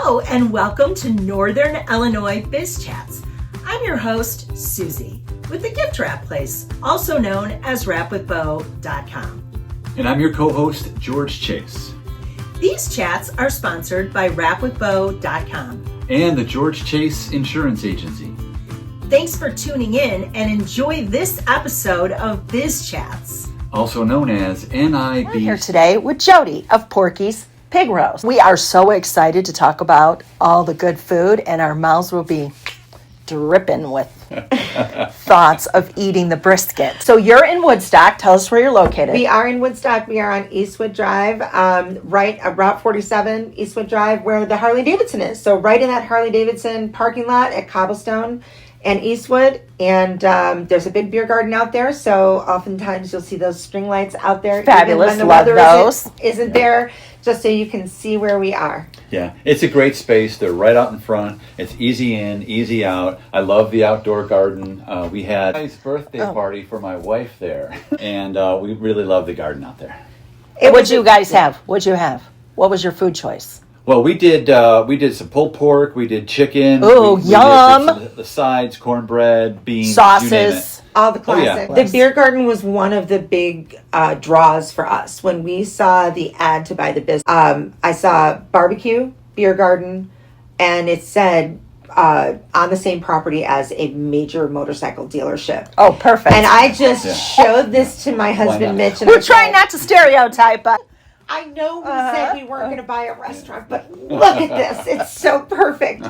Hello and welcome to Northern Illinois Biz Chats. I'm your host, Susie, with the Gift Wrap Place, also known as wrapwithbo.com. And I'm your co-host, George Chase. These chats are sponsored by wrapwithbo.com and the George Chase Insurance Agency. Thanks for tuning in and enjoy this episode of Biz Chats. Also known as NIB. We're here today with Jodi of Porkies Pig Roast. We are so excited to talk about all the good food, and our mouths will be dripping with thoughts of eating the brisket. So you're in Woodstock. Tell us where you're located. We are in Woodstock. We are on Eastwood Drive, right at Route 47, Eastwood Drive, where the Harley Davidson is. So right in that Harley Davidson parking lot at Cobblestone and Eastwood. And there's a big beer garden out there. So oftentimes you'll see those string lights out there. Fabulous. Even when the Love weather those. Isn't there, just so you can see where we are. Yeah, it's a great space. They're right out in front. It's easy in, easy out. I love the outdoor garden. We had a nice birthday party for my wife there, and we really love the garden out there. What'd you guys have? What'd you have? What was your food choice? Well, we did some pulled pork. We did chicken. Ooh, yum! Did the sides, cornbred, beans, sauces. You name it. All the classic. Oh, yeah. The beer garden was one of the big draws for us. When we saw the ad to buy the business, I saw barbecue, beer garden, and it said on the same property as a major motorcycle dealership. Oh, perfect. And I just showed this to my husband, Mitch. And We're trying not to stereotype, but I know we said we weren't going to buy a restaurant, but look at this. It's so perfect.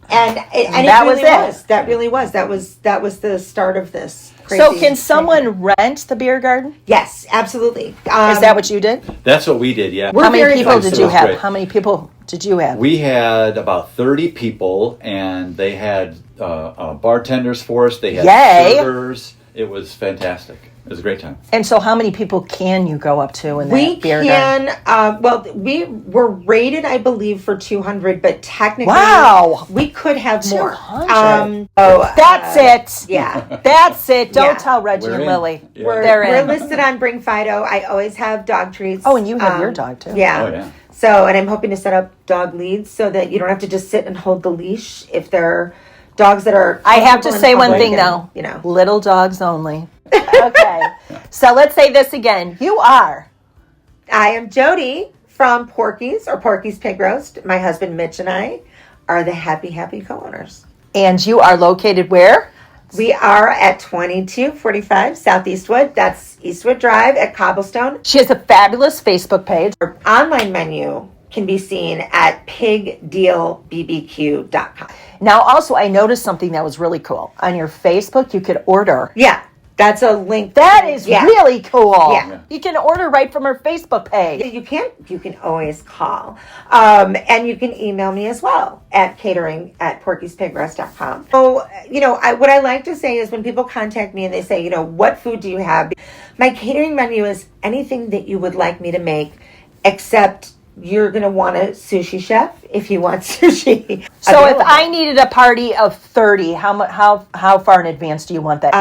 And that really was. That really was. That was the start of this. Crazy so can someone rent the beer garden? Yes, absolutely. Is that what you did? That's what we did, yeah. How many people did you have? Great. How many people did you have? We had about 30 people, and they had bartenders for us. They had servers. It was fantastic. It was a great time. And so how many people can you go up to in that beer garden? Well, we were rated, I believe, for 200, but technically we could have more. 200. That's it. Yeah. That's it. Don't tell Reggie and Lily. Yeah. We're listed on Bring Fido. I always have dog treats. Oh, and you have your dog, too. Yeah. Oh, yeah. So, and I'm hoping to set up dog leads so that you don't have to just sit and hold the leash if they're dogs that are... I have to say one thing, though. You know. Little dogs only. Okay. So let's say this again. You are. I am Jodi from Porkies or Porkies Pig Roast. My husband Mitch and I are the happy co-owners. And you are located where? We are at 2245 South Eastwood. That's Eastwood Drive at Cobblestone. She has a fabulous Facebook page. Our online menu can be seen at pigdealbbq.com. Now, also, I noticed something that was really cool. On your Facebook, you could order. Yeah, that's a link. That is really cool. Yeah. You can order right from her Facebook page. You can always call. And you can email me as well at catering@porkiespigroast.com. So, what I like to say is when people contact me and they say, what food do you have? My catering menu is anything that you would like me to make, except you're going to want a sushi chef if you want sushi. So if I needed a party of 30, how far in advance do you want that?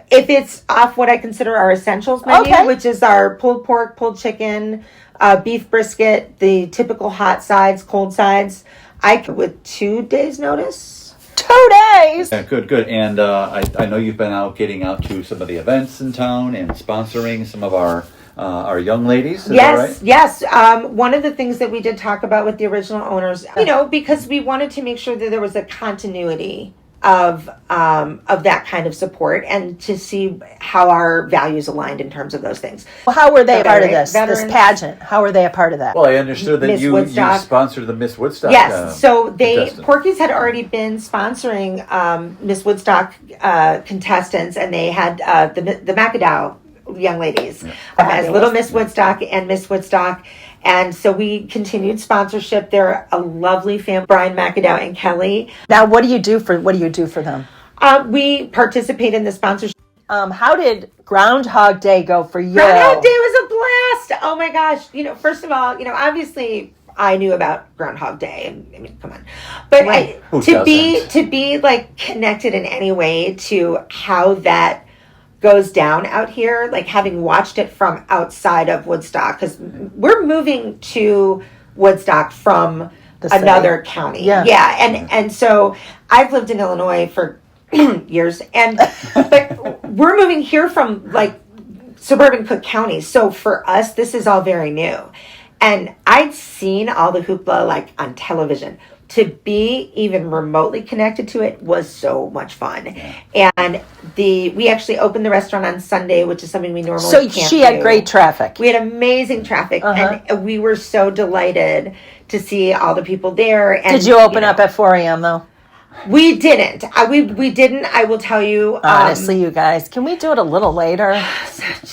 If it's off what I consider our essentials menu, which is our pulled pork, pulled chicken, beef brisket, the typical hot sides, cold sides, I could with 2 days notice. 2 days? Yeah, good. And I know you've been getting out to some of the events in town and sponsoring some of our young ladies. Is that right? Yes. One of the things that we did talk about with the original owners, because we wanted to make sure that there was a continuity of that kind of support and to see how our values aligned in terms of those things. Well, how were they a part of this pageant? How were they a part of that? Well, I understood that you sponsored the Miss Woodstock. Yes, so Porkies had already been sponsoring Miss Woodstock contestants, and they had the Macadow young ladies as Little Miss Woodstock and Miss Woodstock. And so we continued sponsorship. They're a lovely family, Brian McAdow and Kelly. Now, what do you do for them? We participate in the sponsorship. How did Groundhog Day go for you? Groundhog Day was a blast. Oh my gosh. First of all, obviously I knew about Groundhog Day, and I mean, come on. But to be like connected in any way to how that goes down out here, like having watched it from outside of Woodstock, because we're moving to Woodstock from another county. Yeah. And so I've lived in Illinois for years, but we're moving here from like suburban Cook County. So for us, this is all very new. And I'd seen all the hoopla like on television. To be even remotely connected to it was so much fun. And we actually opened the restaurant on Sunday, which is something we normally can't do. So she had great traffic. We had amazing traffic, and we were so delighted to see all the people there. And, did you open up at 4 a.m. though? We didn't. We didn't. I will tell you. Honestly, you guys, can we do it a little later?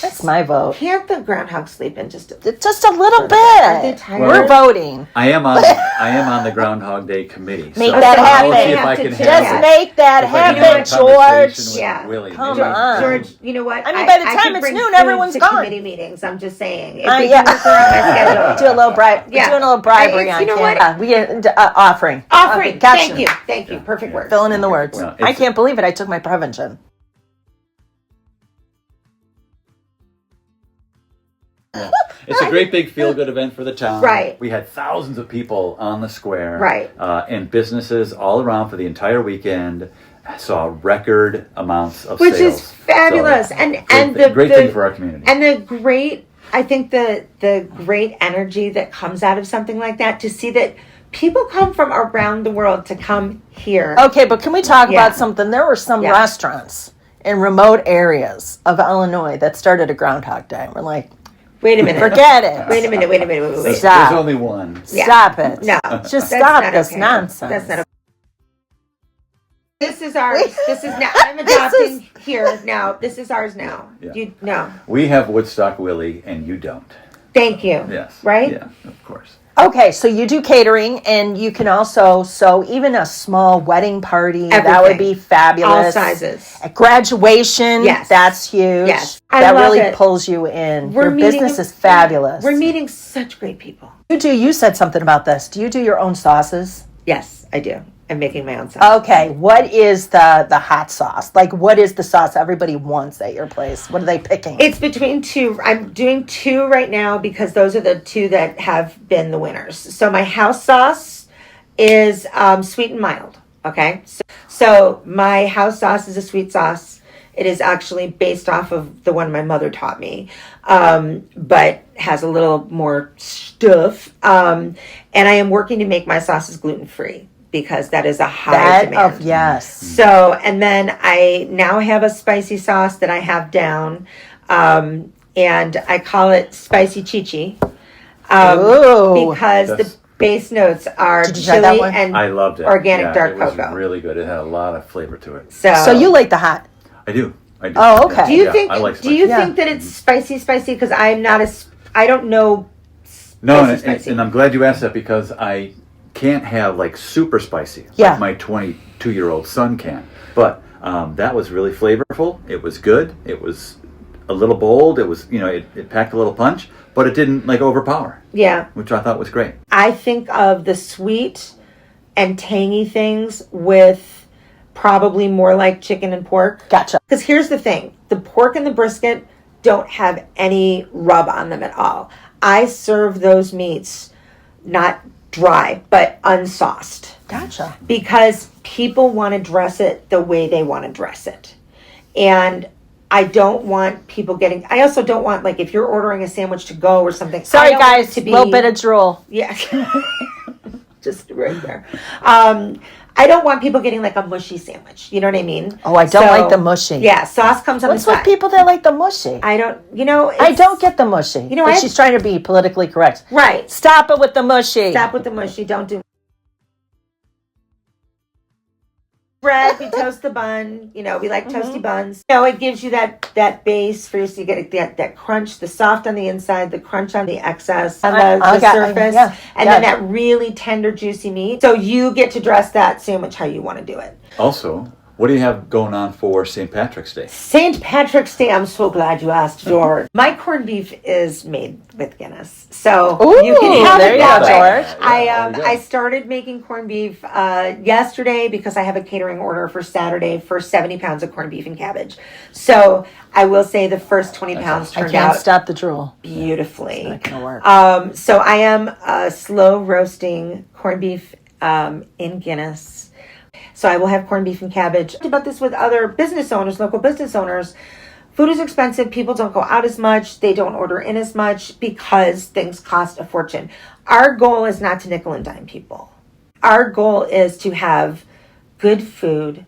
That's my vote. Can't the groundhog sleep in just a little bit? Aren't they tired? We're voting. I am on the Groundhog Day committee. Make that happen. See if I can Just make that happen, George. Yeah. Willie, come on, George. You know what? I mean, by the time it's noon, everyone's gone. Committee meetings. I'm just saying. If they can work around my schedule. Do a little bribe. Yeah. Doing a little bribery on. You know what? We get offering. Offering. Gotcha. Thank you. Perfect word. Filling in the words. Well, I can't believe it. I took my prevention. It's a great big feel-good event for the town. Right. We had thousands of people on the square. Right. And businesses all around for the entire weekend. Saw record amounts of which sales. Is fabulous. So, and great thing for our community. And I think the great energy that comes out of something like that, to see that people come from around the world to come here. Okay, but can we talk about something? There were some restaurants in remote areas of Illinois that started a Groundhog Day. We're like, wait a minute. Forget it. Wait a minute. Stop. There's only one. Stop it. No. Just stop this nonsense. That's not okay. This is ours. This is now. I'm adopting here now. This is ours now. Yeah. No. We have Woodstock Willie, and you don't. Thank you. Yes. Right? Yeah, of course. Okay, so you do catering, and you can also, so even a small wedding party, that would be fabulous. All sizes. At graduation, that's huge. Yes. That really pulls you in. Your business is fabulous. We're meeting such great people. You said something about this. Do you do your own sauces? Yes, I do. I'm making my own sauce. Okay, what is the hot sauce? Like, what is the sauce everybody wants at your place? What are they picking? It's between two. I'm doing two right now because those are the two that have been the winners. So my house sauce is sweet and mild. Okay, so my house sauce is a sweet sauce. It is actually based off of the one my mother taught me, but has a little more stuff. And I am working to make my sauces gluten-free, because that is a high demand. Yes. So, and then I now have a spicy sauce that I have down, and I call it Spicy Chi-Chi, because the base notes are chili and I loved it. Organic dark cocoa. It was really good. It had a lot of flavor to it. So you like the hot? I do. Oh, okay. Do you think? I like do you think that it's spicy? Because I'm not I don't know. No, and I'm glad you asked that, because I can't have like super spicy like my 22-year-old son can. But that was really flavorful. It was good. It was a little bold. It was, it packed a little punch, but it didn't like overpower. Yeah. Which I thought was great. I think of the sweet and tangy things with probably more like chicken and pork. Gotcha. Because here's the thing. The pork and the brisket don't have any rub on them at all. I serve those meats not dry, but unsauced. Gotcha. Because people want to dress it the way they want to dress it. And I don't want people getting, I also don't want, like, if you're ordering a sandwich to go or something. Sorry, guys, a little bit of drool. Yeah. Just right there. I don't want people getting like a mushy sandwich. You know what I mean? Oh, I don't like the mushy. Yeah, sauce comes on the side. What's with people that like the mushy? I don't, I don't get the mushy. But she's trying to be politically correct. Right. Stop it with the mushy. Stop with the mushy. Don't do bread. We toast the bun. We like toasty buns. It gives you that base for you to get that crunch, the soft on the inside, the crunch on the excess, on the surface, and then that really tender, juicy meat. So you get to dress that sandwich how you want to do it. Also, What do you have going on for St. Patrick's Day? St. Patrick's Day, I'm so glad you asked, George. My corned beef is made with Guinness. So you can have it that way. George. I started making corned beef yesterday because I have a catering order for Saturday for 70 pounds of corned beef and cabbage. So I will say the first 20 pounds turned I can't out stop the drool. beautifully. It's not going to work. So I am slow roasting corned beef in Guinness. So I will have corned beef and cabbage. I talked about this with other business owners, local business owners. Food is expensive. People don't go out as much. They don't order in as much because things cost a fortune. Our goal is not to nickel and dime people. Our goal is to have good food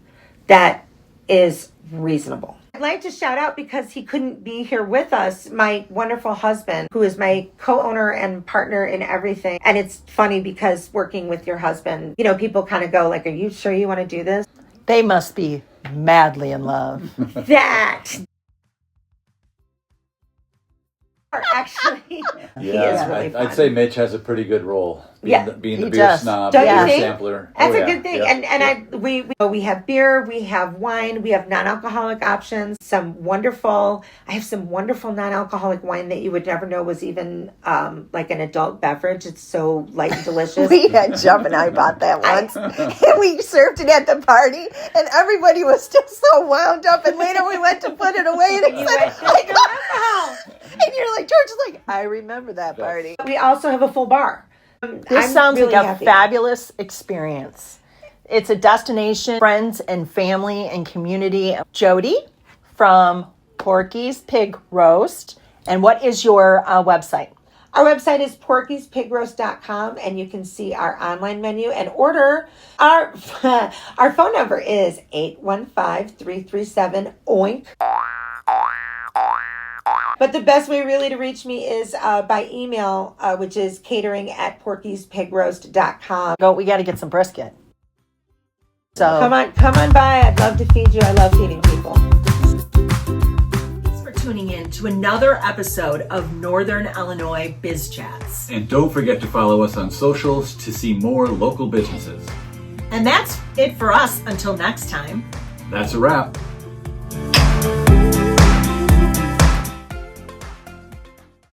that is reasonable. I'd like to shout out, because he couldn't be here with us, my wonderful husband, who is my co-owner and partner in everything. And it's funny because working with your husband, you know, people kind of go like, are you sure you want to do this? They must be madly in love. That. Actually, he is really fun. I'd say Mitch has a pretty good role. Being the he beer does. snob, Don't you beer think? sampler. That's a good thing. And we have beer, we have wine, we have non-alcoholic options, I have some wonderful non-alcoholic wine that you would never know was even like an adult beverage. It's so light and delicious. Jeff and I bought that once. And we served it at the party, and everybody was just so wound up. And later we went to put it away, and it said, alcohol. And you're like, George is like, I remember that party. We also have a full bar. This sounds like a fabulous experience. It's a destination, friends and family and community. Jodi from Porkies Pig Roast. And what is your website? Our website is porkiespigroast.com, and you can see our online menu and order. Our phone number is 815-337-OINK. But the best way really to reach me is by email, which is catering@porkiespigroast.com. We got to get some brisket. So Come on by. I'd love to feed you. I love feeding people. Thanks for tuning in to another episode of Northern Illinois Biz Chats. And don't forget to follow us on socials to see more local businesses. And that's it for us until next time. That's a wrap.